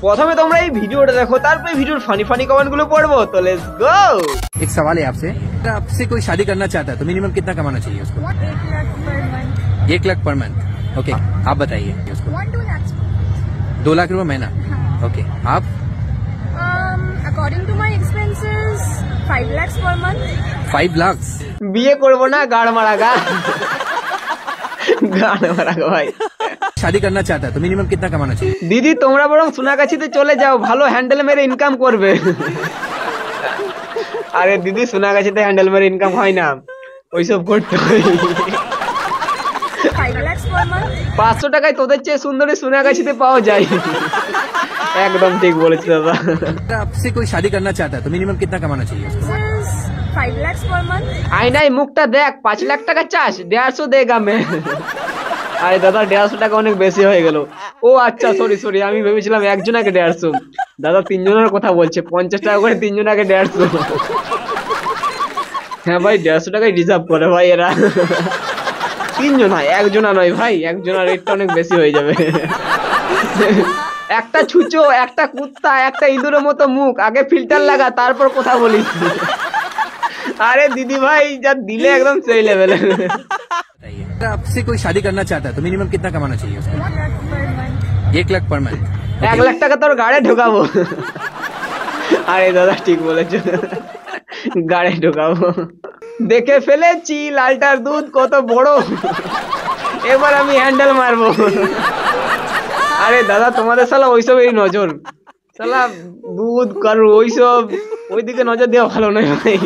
প্রথমে তোমরা এই ভিডিওটা দেখো, তারপরে ভিডিওর ফানি ফানি কমেন্ট গুলো পড়বো। তো লেটস গো। एक सवाल है आपसे, आपसे कोई शादी करना चाहता है तो मिनिमम कितना कमाना चाहिए उसको? 1 लाख पर मंथ। ओके, आप बताइए उसको। 2 lakhs। 2 लाख रुपए महीना। ओके, आप? According to my expenses, 5 lakhs per month। 5 lakh. বিয়ে করবো না, গাড় মারা গা, গাড় মারা গা ভাই। शादी करना चाहता है तो मिनिमम कितना कमाना चाहिए? দিদি তোমরা বরং সোনাগাছিতে চলে যাও, ভালো হ্যান্ডেল মেরে ইনকাম করবে। আরে দিদি সোনাগাছিতে হ্যান্ডেল মেরে ইনকাম হয় না, ওইসব করতে হয়। 5 lakhs per month। 500 টাকায় তোদের চেয়ে সুন্দরী সোনাগাছিতে পাওয়া যায়। একদম ঠিক বলেছি দাদা। आपसे कोई शादी करना चाहता है तो मिनिमम कितना कमाना चाहिए उसको? 5 lakhs per month। আয়নায় মুখটা দেখ, 5 লাখ টাকা চাস, 150 দেগা মে। আরে দাদা 150 টাকা অনেক বেশি হয়ে গেল। ও আচ্ছা, সরি, আমি ভেবেছিলাম একজনাকে 150। দাদা 3 জনের কথা বলছে, 50 টাকা করে 3 জনাকে 150। হ্যাঁ ভাই, 150 টাকায় রিজার্ভ করে ভাই এরা। 3 জন হয়, একজনা নয় ভাই, একজনের রেটটা অনেক বেশি হয়ে যাবে। একটা ছুঁচো, একটা কুত্তা, একটা ইঁদুরের মতো মুখ, আগে ফিল্টার লাগা তারপর কথা বলিস। আরে দিদি ভাই যা দিলে একদম সেই লেভেলে। आपसे कोई शादी करना चाहता है तो मिनिमम कितना कमाना चाहिए उसको? 1 lakh per month। 1 lakh per month. 1 lakh টাকা তোর গাড়ে ঢোকাবো। আরে দাদা ঠিক বলেছ, গাড়ে ঢোকাবো। দেখে ফেলেছি লালটার দুধ কত বড়, এবার আমি হ্যান্ডেল মারবো। আরে দাদা তোমাদের শালা ওইসবেরই নজর, শালা দুধ কারুর ওইসব, ওইদিকে নজর দেওয়া ভালো নয় ভাই।